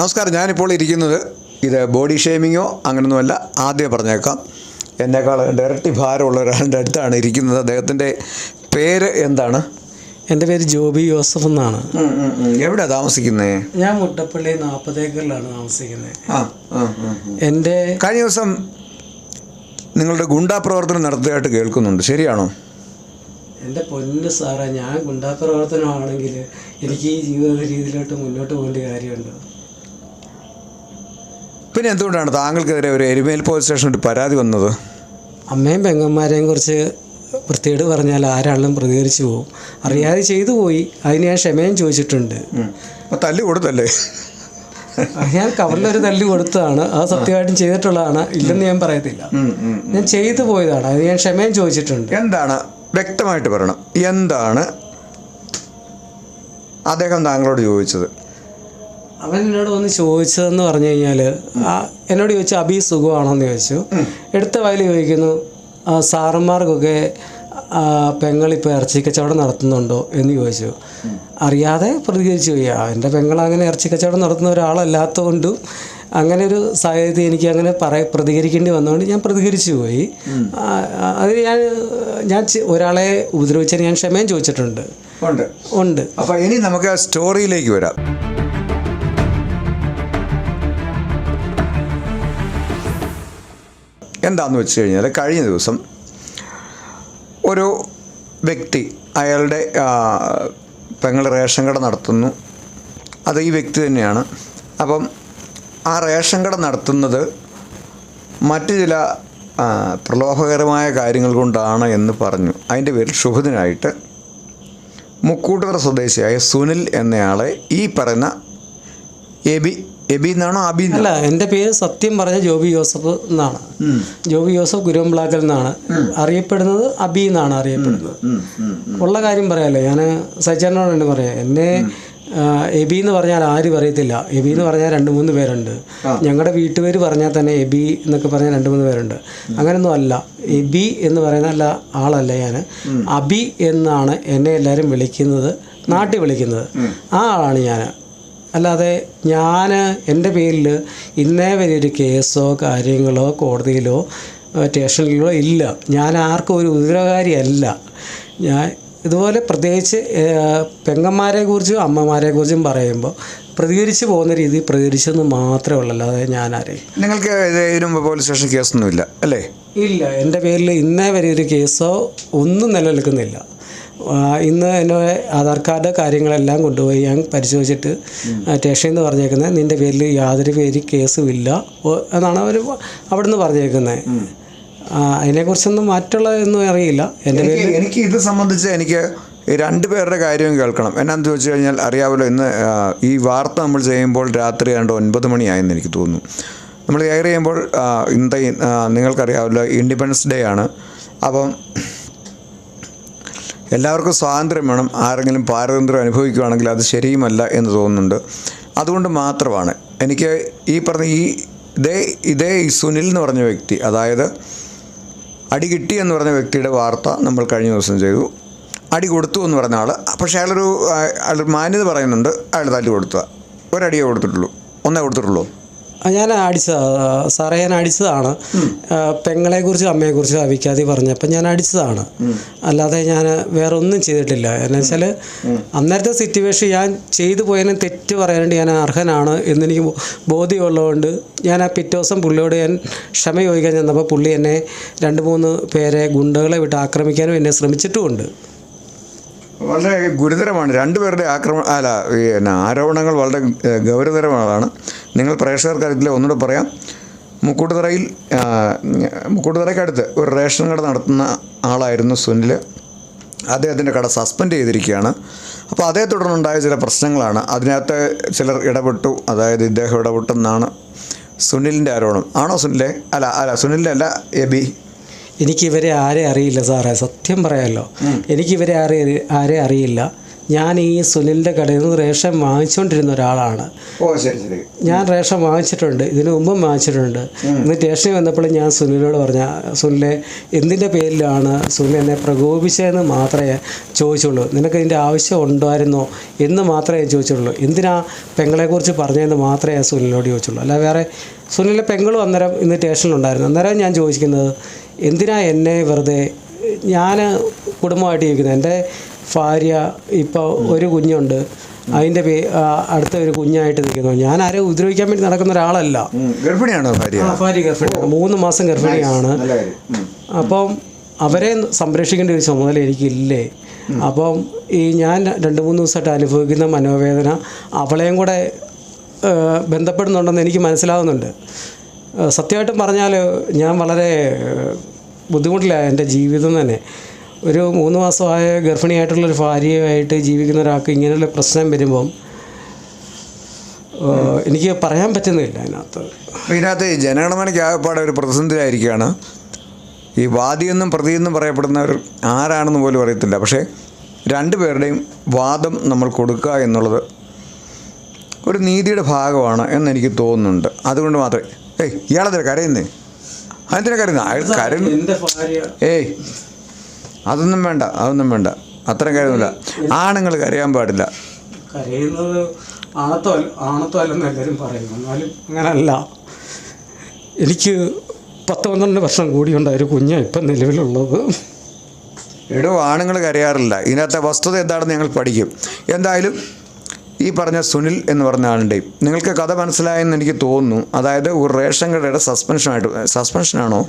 നമസ്കാരം. ഞാനിപ്പോൾ ഇരിക്കുന്നത് ഇത് ബോഡി ഷേമിങ്ങോ അങ്ങനെയൊന്നുമല്ല. ആദ്യം പറഞ്ഞേക്കാം, എന്നേക്കാൾ ഇരട്ടി ഭാരമുള്ള ഒരാളുടെ അടുത്താണ് ഇരിക്കുന്നത്. അദ്ദേഹത്തിൻ്റെ പേര് എന്താണ്? എൻ്റെ പേര് ജോബി ജോസഫ് എന്നാണ്. എവിടെയാണ് താമസിക്കുന്നത്? ഞാൻ മുട്ടപ്പള്ളി 40 ഏക്കറിലാണ് താമസിക്കുന്നത്. എൻ്റെ കഴിഞ്ഞ ദിവസം നിങ്ങളുടെ ഗുണ്ടാ പ്രവർത്തനം നടത്തിയതായിട്ട് കേൾക്കുന്നുണ്ട്, ശരിയാണോ? എൻ്റെ പൊന്ന് സാറേ, ഞാൻ ഗുണ്ടാ പ്രവർത്തനമാണെങ്കിൽ എനിക്ക് ഈ ജീവിത രീതിയിലോട്ട് മുന്നോട്ട് പോകേണ്ട കാര്യമുണ്ട്. പിന്നെ എന്തുകൊണ്ടാണ് താങ്കൾക്കെതിരെ ഒരു എരുമേൽ പോലീസ് സ്റ്റേഷനിൽ ഒരു പരാതി വന്നത്? അമ്മയും പെങ്ങന്മാരെയും കുറിച്ച് വൃത്തികേട് പറഞ്ഞാൽ ആരാണെങ്കിലും പ്രതികരിച്ചു പോകും. അറിയാതെ ചെയ്തു പോയി, അതിന് ഞാൻ ക്ഷമയും ചോദിച്ചിട്ടുണ്ട്. തല്ല് കൊടുത്തല്ലേ? ഞാൻ കവറിലൊരു തല്ല് കൊടുത്തതാണ്, അത് സത്യമായിട്ടും ചെയ്തിട്ടുള്ളതാണ്, ഇല്ലെന്ന് ഞാൻ പറയത്തില്ല. ഞാൻ ചെയ്തു പോയതാണ്, അതിന് ഞാൻ ക്ഷമയും ചോദിച്ചിട്ടുണ്ട്. എന്താണ് വ്യക്തമായിട്ട് പറയണം, എന്താണ് അദ്ദേഹം താങ്കളോട് ചോദിച്ചത്? അവൻ എന്നോട് വന്ന് ചോദിച്ചതെന്ന് പറഞ്ഞു കഴിഞ്ഞാൽ, എന്നോട് ചോദിച്ചു അബി സുഖമാണോന്ന് ചോദിച്ചു. എടുത്ത വയൽ ചോദിക്കുന്നു, സാറന്മാർക്കൊക്കെ പെങ്ങളിപ്പോൾ ഇറച്ചി കച്ചവടം നടത്തുന്നുണ്ടോ എന്ന് ചോദിച്ചു. അറിയാതെ പ്രതികരിച്ചു പോയി. എൻ്റെ പെങ്ങൾ അങ്ങനെ ഇറച്ചി കച്ചവടം നടത്തുന്ന ഒരാളല്ലാത്തതുകൊണ്ടും അങ്ങനെ ഒരു സാഹചര്യത്തിൽ എനിക്ക് അങ്ങനെ പ്രതികരിക്കേണ്ടി വന്നതുകൊണ്ട് ഞാൻ പ്രതികരിച്ചു പോയി. അതിന് ഞാൻ ഒരാളെ ഉപദ്രവിച്ചതിന് ഞാൻ ക്ഷമയും ചോദിച്ചിട്ടുണ്ട്. ഉണ്ട്. അപ്പോൾ ഇനി നമുക്ക് ആ സ്റ്റോറിയിലേക്ക് വരാം. എന്താണെന്ന് വെച്ച് കഴിഞ്ഞാൽ, കഴിഞ്ഞ ദിവസം ഒരു വ്യക്തി അയാളുടെ പെങ്ങൾ റേഷൻ കട നടത്തുന്നു. അത് ഈ വ്യക്തി തന്നെയാണ്. അപ്പം ആ റേഷൻ കട നടത്തുന്നത് മറ്റു ചില പ്രലോഭകരമായ കാര്യങ്ങൾ കൊണ്ടാണ് എന്ന് പറഞ്ഞു. അതിൻ്റെ പേരിൽ ക്ഷുഭിതനായിട്ട് മുക്കൂട്ടുകര സ്വദേശിയായ സുനിൽ എന്നയാളെ ഈ പറയുന്ന എബി എന്നാണോ അബി? അല്ല, എൻ്റെ പേര് സത്യം പറഞ്ഞ ജോബി ജോസഫ് എന്നാണ്. ജോബി ജോസഫ് കുരുവമ്പ്ലാക്കൽ എന്നാണ് അറിയപ്പെടുന്നത്. അബി എന്നാണ് അറിയപ്പെടുന്നത്. ഉള്ള കാര്യം പറയാമല്ലോ, ഞാൻ സജ്ജനോട് തന്നെ പറയാം. എന്നെ എബി എന്ന് പറഞ്ഞാൽ ആരും പറയത്തില്ല. എബി എന്ന് പറഞ്ഞാൽ 2-3 പേരുണ്ട്. ഞങ്ങളുടെ വീട്ടുപേര് പറഞ്ഞാൽ തന്നെ എബി എന്നൊക്കെ പറഞ്ഞാൽ 2-3 പേരുണ്ട്. അങ്ങനെയൊന്നും അല്ല. എബി എന്ന് പറയുന്ന ആളല്ല ഞാൻ. അബി എന്നാണ് എന്നെ എല്ലാവരും വിളിക്കുന്നത്, നാട്ടിൽ വിളിക്കുന്നത്. ആ ആളാണ് ഞാൻ. അല്ലാതെ ഞാൻ എൻ്റെ പേരിൽ ഇന്നേ വരെ ഒരു കേസോ കാര്യങ്ങളോ കോടതിയിലോ സ്റ്റേഷനിലോ ഇല്ല. ഞാൻ ആർക്കും ഒരു ഉപദ്രവകാരിയല്ല. ഞാൻ ഇതുപോലെ പ്രത്യേകിച്ച് പെങ്ങന്മാരെക്കുറിച്ചും അമ്മമാരെക്കുറിച്ചും പറയുമ്പോൾ പ്രതികരിച്ച് പോകുന്ന രീതിയിൽ പ്രതികരിച്ചെന്ന് മാത്രമേ ഉള്ളൂ. അല്ലാതെ ഞാനാരെയും. നിങ്ങൾക്ക് ഇതിനു മുമ്പ് പോലീസ് സ്റ്റേഷൻ കേസൊന്നുമില്ല അല്ലേ? ഇല്ല, എൻ്റെ പേരിൽ ഇന്നേ വരെ ഒരു കേസോ ഒന്നും നിലനിൽക്കുന്നില്ല. ഇന്ന് എൻ്റെ ആധാർ കാർഡ് കാര്യങ്ങളെല്ലാം കൊണ്ടുപോയി ഞാൻ പരിശോധിച്ചിട്ട് സ്റ്റേഷനിൽ നിന്ന് പറഞ്ഞേക്കുന്നത് നിൻ്റെ പേരിൽ യാതൊരു കേസും ഇല്ല എന്നാണ് അവർ അവിടെ നിന്ന് പറഞ്ഞേക്കുന്നത്. അതിനെക്കുറിച്ചൊന്നും മറ്റുള്ളതൊന്നും അറിയില്ല. എൻ്റെ പേരിൽ എനിക്ക് ഇത് സംബന്ധിച്ച് എനിക്ക് 2 പേരുടെ കാര്യവും കേൾക്കണം. എന്നാന്ന് ചോദിച്ചു കഴിഞ്ഞാൽ, അറിയാമല്ലോ, ഇന്ന് ഈ വാർത്ത നമ്മൾ ചെയ്യുമ്പോൾ രാത്രി 9 മണിയായെന്ന് എനിക്ക് തോന്നുന്നു. നമ്മൾ എയർ ചെയ്യുമ്പോൾ ഇന്നത്തെ നിങ്ങൾക്കറിയാമല്ലോ ഇൻഡിപെൻഡൻസ് ഡേ ആണ്. അപ്പം എല്ലാവർക്കും സ്വാതന്ത്ര്യം വേണം. ആരെങ്കിലും പാരതന്ത്ര്യം അനുഭവിക്കുകയാണെങ്കിൽ അത് ശരിയുമല്ല എന്ന് തോന്നുന്നുണ്ട്. അതുകൊണ്ട് മാത്രമാണ് എനിക്ക് ഈ പറഞ്ഞ ഇതേ സുനിൽ എന്ന് പറഞ്ഞ വ്യക്തി, അതായത് അടി കിട്ടി എന്ന് പറഞ്ഞ വ്യക്തിയുടെ വാർത്ത നമ്മൾ കഴിഞ്ഞ ദിവസം ചെയ്തു. അടി കൊടുത്തു എന്ന് പറഞ്ഞ ആൾ, പക്ഷേ അയാളൊരു മാന്യത പറയുന്നുണ്ട്. അയാൾ തല്ലി കൊടുത്തതാണ്. ഒരടിയേ കൊടുത്തിട്ടുള്ളൂ, ഒന്നേ കൊടുത്തിട്ടുള്ളൂ. ഞാൻ അടിച്ചതാണ് സാറേ, ഞാൻ അടിച്ചതാണ്. പെങ്ങളെക്കുറിച്ചും അമ്മയെക്കുറിച്ചും അവിക്കാതെ പറഞ്ഞപ്പോൾ ഞാൻ അടിച്ചതാണ്. അല്ലാതെ ഞാൻ വേറെ ഒന്നും ചെയ്തിട്ടില്ല. എന്നുവെച്ചാൽ അന്നേരത്തെ സിറ്റുവേഷൻ ഞാൻ ചെയ്തു പോയതിന് തെറ്റ് പറയാനായിട്ട് ഞാൻ അർഹനാണ് എന്നെനിക്ക് ബോധ്യമുള്ളതുകൊണ്ട് ഞാൻ ആ പിറ്റേ ദിവസം പുള്ളിയോട് ഞാൻ ക്ഷമ ചോദിക്കാൻ ചെന്നപ്പോൾ പുള്ളി എന്നെ 2-3 പേരെ ഗുണ്ടകളെ വിട്ട് ആക്രമിക്കാനും എന്നെ ശ്രമിച്ചിട്ടുമുണ്ട്. വളരെ ഗുരുതരമാണ്. 2 പേരുടെ ആരോപണങ്ങൾ വളരെ ഗൗരവതരമാണ്. നിങ്ങൾ പ്രേക്ഷകർക്ക് അറിയില്ല, ഒന്നുകൂടെ പറയാം. മുക്കൂട്ടുതറയ്ക്കടുത്ത് ഒരു റേഷൻ കട നടത്തുന്ന ആളായിരുന്നു സുനിൽ. അദ്ദേഹത്തിൻ്റെ കട സസ്പെൻഡ് ചെയ്തിരിക്കുകയാണ്. അപ്പോൾ അതേ തുടർന്നുണ്ടായ ചില പ്രശ്നങ്ങളാണ്. അതിനകത്ത് ചിലർ ഇടപെട്ടു, അതായത് ഇദ്ദേഹം ഇടപെട്ടെന്നാണ് സുനിലിൻ്റെ ആരോപണം. ആണോ സുനിലെ? അല്ല സുനിലിൻ്റെ അല്ല, എബി. എനിക്കിവരെ ആരെ അറിയില്ല സാറേ, സത്യം പറയാമല്ലോ. എനിക്കിവരെ ആരെ അറിയില്ല. ഞാൻ ഈ സുനിലിൻ്റെ കടയിൽ നിന്ന് റേഷൻ വാങ്ങിച്ചുകൊണ്ടിരുന്ന ഒരാളാണ്. ഓ ശരി ശരി. ഞാൻ റേഷൻ വാങ്ങിച്ചിട്ടുണ്ട്, ഇതിനു മുമ്പും വാങ്ങിച്ചിട്ടുണ്ട്. ഇന്ന് സ്റ്റേഷനിൽ വന്നപ്പോൾ ഞാൻ സുനിലിനോട് പറഞ്ഞ, സുനിലെ എന്തിൻ്റെ പേരിലാണ് സുനിൽ എന്നെ പ്രകോപിച്ചതെന്ന് മാത്രമേ ചോദിച്ചുള്ളൂ. നിനക്ക് ഇതിൻ്റെ ആവശ്യം ഉണ്ടായിരുന്നോ എന്ന് മാത്രമേ ചോദിച്ചുള്ളൂ. എന്തിനാ പെങ്ങളെക്കുറിച്ച് പറഞ്ഞതെന്ന് മാത്രമേ ഞാൻ സുനിലിനോട് ചോദിച്ചുള്ളൂ. അല്ല വേറെ സുനിലിൻ്റെ പെങ്ങളും അന്നേരം ഇന്ന് സ്റ്റേഷനിലുണ്ടായിരുന്നു. അന്നേരം ഞാൻ ചോദിക്കുന്നത്, എന്തിനാ എന്നെ വെറുതെ, ഞാൻ കുടുംബമായിട്ട് ജീവിക്കുന്നത്, എൻ്റെ ഭാര്യ ഇപ്പോൾ ഒരു കുഞ്ഞുണ്ട്, അതിൻ്റെ അടുത്ത ഒരു കുഞ്ഞായിട്ട് നിൽക്കുന്നു. ഞാൻ ആരെയും ഉപദ്രവിക്കാൻ വേണ്ടി നടക്കുന്ന ഒരാളല്ല. ഗർഭിണിയാണോ ഭാര്യ? ഭാര്യ ഗർഭിണിയാണ്, 3 മാസം ഗർഭിണിയാണ്. അപ്പം അവരെ സംരക്ഷിക്കേണ്ട ഒരു ചുമതല എനിക്കില്ലേ? അപ്പം ഈ ഞാൻ 2-3 ദിവസമായിട്ട് അനുഭവിക്കുന്ന മനോവേദന അവളെയും കൂടെ ബന്ധപ്പെടുന്നുണ്ടെന്ന് എനിക്ക് മനസ്സിലാവുന്നുണ്ട്. സത്യമായിട്ടും പറഞ്ഞാൽ ഞാൻ വളരെ ബുദ്ധിമുട്ടിലാണ് എൻ്റെ ജീവിതം തന്നെ. ഒരു 3 മാസമായ ഗർഭിണിയായിട്ടുള്ളൊരു ഭാര്യയായിട്ട് ജീവിക്കുന്ന ഒരാൾക്ക് ഇങ്ങനെയുള്ള പ്രശ്നം വരുമ്പം എനിക്ക് പറയാൻ പറ്റുന്നില്ല. ഇതിനകത്ത് ജനഗണമനയ്ക്ക് ആകെപ്പാടെ ഒരു പ്രതിസന്ധിയായിരിക്കുകയാണ്. ഈ വാദിയെന്നും പ്രതിയെന്നും പറയപ്പെടുന്നവർ ആരാണെന്ന് പോലും അറിയത്തില്ല. പക്ഷേ 2 പേരുടെയും വാദം നമ്മൾ കൊടുക്കുക എന്നുള്ളത് ഒരു നീതിയുടെ ഭാഗമാണ് എന്നെനിക്ക് തോന്നുന്നുണ്ട്. അതുകൊണ്ട് മാത്രമേ ഇയാളെന്തിനാ കരയുന്നേ? അതെന്തിനാ കരയുന്ന? അയാൾ കരയുന്നു. അതൊന്നും വേണ്ട, അത്രയും കാര്യമില്ല. ആണുങ്ങൾ കരയാൻ പാടില്ല. കരയുന്നത് ആണത്തല്ലെന്ന് എല്ലാവരും പറയും, എന്നാലും അങ്ങനല്ല. എനിക്ക് 10-12 വർഷം കൂടിയുണ്ടായ ഒരു കുഞ്ഞാണ് ഇപ്പം നിലവിലുള്ളത്. എടോ, ആണുങ്ങൾ കരയാറില്ല. ഇതിനകത്തെ വസ്തുത എന്താണെന്ന് ഞങ്ങൾ പഠിക്കും. എന്തായാലും ഈ പറഞ്ഞ സുനിൽ എന്ന് പറഞ്ഞ ആളുടെയും നിങ്ങൾക്ക് കഥ മനസ്സിലായെന്ന് എനിക്ക് തോന്നുന്നു. അതായത് ഒരു റേഷൻ കടയുടെ സസ്പെൻഷനാണോ?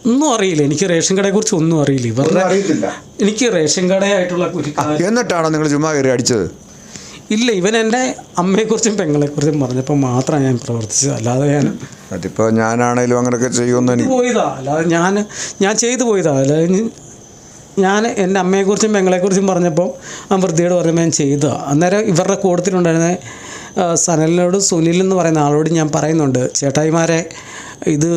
ഒന്നും അറിയില്ല, എനിക്ക് റേഷൻ കടയെക്കുറിച്ച് ഒന്നും അറിയില്ല. ഇവരുടെ എനിക്ക് റേഷൻ കടയായിട്ടുള്ള എന്നിട്ടാണോ നിങ്ങൾ ചുമ്മാ കയറി അടിച്ചത്? ഇല്ല, ഇവൻ എൻ്റെ അമ്മയെക്കുറിച്ചും പെങ്ങളെക്കുറിച്ചും പറഞ്ഞപ്പോൾ മാത്രമാണ് ഞാൻ പ്രവർത്തിച്ചത്. അല്ലാതെ അതിപ്പോൾ ഞാനാണേലും അങ്ങനെയൊക്കെ ചെയ്യുമെന്ന് എനിക്ക് പോയതാ. അല്ലാതെ ഞാൻ ചെയ്തു പോയതാ. അല്ലാതെ ഞാൻ എൻ്റെ അമ്മയെക്കുറിച്ചും പെങ്ങളെക്കുറിച്ചും പറഞ്ഞപ്പോൾ ആ വൃത്തിയോട് പറഞ്ഞപ്പോൾ ഞാൻ ചെയ്തതാണ്. അന്നേരം ഇവരുടെ കൂട്ടത്തിലുണ്ടായിരുന്ന സനലിനോട് സുനിൽ എന്ന് പറയുന്ന ആളോട് ഞാൻ പറയുന്നുണ്ട്, ചേട്ടായിമാരെ ഇത്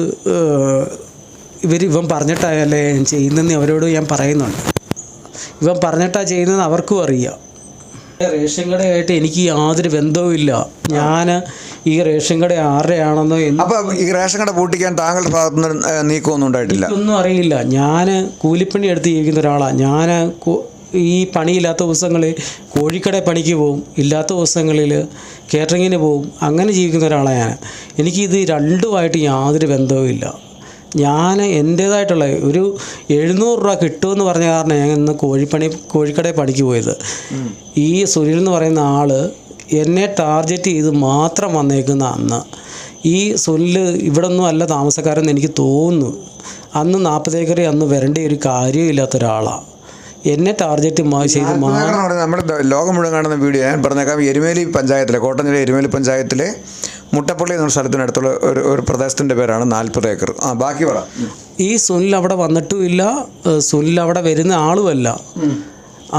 ഇവൻ പറഞ്ഞിട്ടായല്ലേ ചെയ്യുന്നതെന്ന് അവരോട് ഞാൻ പറയുന്നുണ്ട്. ഇവൻ പറഞ്ഞിട്ടാണ് ചെയ്യുന്നതെന്ന് അവർക്കും അറിയാം. റേഷൻ കടയായിട്ട് എനിക്ക് യാതൊരു ബന്ധവുമില്ല. ഞാൻ ഈ റേഷൻ കട ആരുടെയാണെന്നോ അപ്പോൾ ഈ റേഷൻ കട പൂട്ടിക്കാൻ താങ്കളുടെ ഭാഗത്തുനിന്ന് നീക്കമൊന്നും ഉണ്ടായിട്ടില്ല? ഒന്നും അറിയില്ല. ഞാൻ കൂലിപ്പണി എടുത്ത് ജീവിക്കുന്ന ഒരാളാണ്. ഞാൻ ഈ പണിയില്ലാത്ത ദിവസങ്ങളിൽ കോഴിക്കട പണിക്ക് പോവും, ഇല്ലാത്ത ദിവസങ്ങളിൽ കേറ്ററിങ്ങിന് പോവും. അങ്ങനെ ജീവിക്കുന്ന ഒരാളാണ് ഞാൻ. എനിക്കിത് രണ്ടുമായിട്ട് യാതൊരു ബന്ധവുമില്ല. ഞാൻ എൻ്റേതായിട്ടുള്ള ഒരു 700 രൂപ കിട്ടുമെന്ന് പറഞ്ഞ കാരണം ഞാൻ ഇന്ന് കോഴിക്കടയിൽ പണിക്ക് പോയത്. ഈ സുനിൽ എന്ന് പറയുന്ന ആൾ എന്നെ ടാർഗറ്റ് ചെയ്ത് മാത്രം വന്നേക്കുന്ന അന്ന് ഈ സുനിൽ ഇവിടെ ഒന്നും അല്ല താമസക്കാരെന്ന് എനിക്ക് തോന്നുന്നു. അന്ന് 40 ഏക്കറി അന്ന് വരേണ്ട ഒരു കാര്യമില്ലാത്ത ഒരാളാണ്. എന്നെ ടാർഗറ്റ് ചെയ്ത് നമ്മുടെ ലോകം മുഴുവൻ കാണുന്ന വീഡിയോ ഞാൻ പറഞ്ഞേക്കാം. എരുമേലി പഞ്ചായത്തിലെ, കോട്ടയം ജില്ല എരുമേലി പഞ്ചായത്തിലെ മുട്ടപ്പള്ളി എന്ന സ്ഥലത്തിനടുത്തുള്ള ഒരു പ്രദേശത്തിൻ്റെ പേരാണ് 40 ഏക്കർ. ബാക്കി പറ. ഈ സുനിൽ അവിടെ വന്നിട്ടുമില്ല, സുനിൽ അവിടെ വരുന്ന ആളുമല്ല.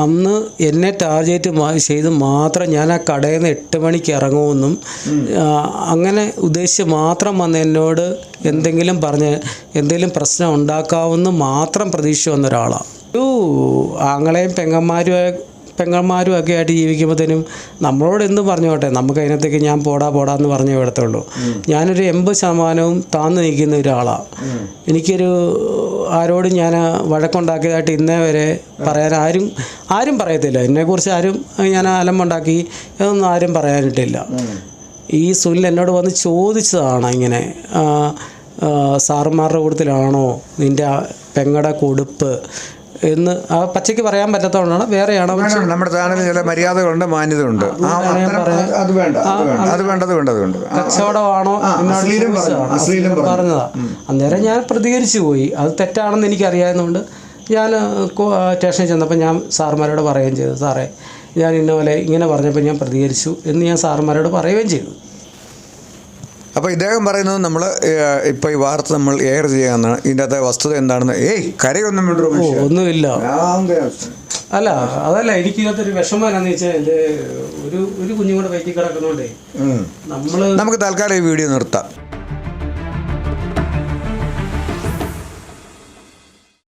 അന്ന് എന്നെ ടാർഗറ്റ് ചെയ്ത് മാത്രം ഞാൻ ആ കടയിൽ നിന്ന് 8 മണിക്ക് ഇറങ്ങുമെന്നും അങ്ങനെ ഉദ്ദേശിച്ച് മാത്രം വന്ന് എന്നോട് എന്തെങ്കിലും പറഞ്ഞ് എന്തെങ്കിലും പ്രശ്നം ഉണ്ടാക്കാമെന്ന് മാത്രം പ്രതീക്ഷ വന്ന ഒരാളാണ്. ഒരു ആങ്ങളെയും പെങ്ങന്മാരും ഒക്കെ ആയിട്ട് ജീവിക്കുമ്പോഴത്തേനും നമ്മളോട് എന്തും പറഞ്ഞോട്ടെ, നമുക്ക് അതിനകത്തേക്ക് ഞാൻ പോടാന്ന് പറഞ്ഞേ വിടത്തുള്ളൂ. ഞാനൊരു 80% താന്ന് നിൽക്കുന്ന ഒരാളാണ്. എനിക്കൊരു ആരോടും ഞാൻ വഴക്കുണ്ടാക്കിയതായിട്ട് ഇന്നേ വരെ പറയാൻ ആരും പറയത്തില്ല. എന്നെക്കുറിച്ച് ആരും ഞാൻ അലമ്പുണ്ടാക്കി അതൊന്നും ആരും പറയാനിട്ടില്ല. ഈ സുനിൽ എന്നോട് വന്ന് ചോദിച്ചതാണ് ഇങ്ങനെ, സാറുമാരുടെ കൂട്ടത്തിലാണോ നിൻ്റെ പെങ്ങടെ കൊടുപ്പ് എന്ന് പച്ചയ്ക്ക് പറയാൻ പറ്റാത്തതുകൊണ്ടാണ്. വേറെയാണോ? നമ്മുടെ ചാനലിൽ ചില മര്യാദകളുണ്ട്, മാന്യതയുണ്ട്. കച്ചവടമാണോ പറഞ്ഞതാ. അന്നേരം ഞാൻ പ്രതികരിച്ചു പോയി. അത് തെറ്റാണെന്ന് എനിക്കറിയാവുന്നതുകൊണ്ട് ഞാൻ സ്റ്റേഷനിൽ ചെന്നപ്പോൾ ഞാൻ സാറുമാരോട് പറയുകയും ചെയ്തു, സാറേ ഞാൻ ഇന്നപോലെ ഇങ്ങനെ പറഞ്ഞപ്പോൾ ഞാൻ പ്രതികരിച്ചു എന്ന് ഞാൻ സാറുമാരോട് പറയുകയും ചെയ്തു. അപ്പോൾ ഇദ്ദേഹം പറയുന്നത് നമ്മൾ ഇപ്പോൾ ഈ വാർത്ത നമ്മൾ എയർ ചെയ്യാമെന്നാണ്. ഇതിൻ്റെ അകത്തെ വസ്തുത എന്താണെന്ന് കരയൊന്നും ഒന്നുമില്ല. അല്ല അതല്ല, എനിക്ക് ഇതിനകത്തൊരു വിഷമം എന്നാന്ന് വെച്ചാൽ എൻ്റെ ഒരു കുഞ്ഞും കൂടെ വയറ്റി കിടക്കുന്നതുകൊണ്ടേ നമുക്ക് തൽക്കാലം ഈ വീഡിയോ നിർത്താം.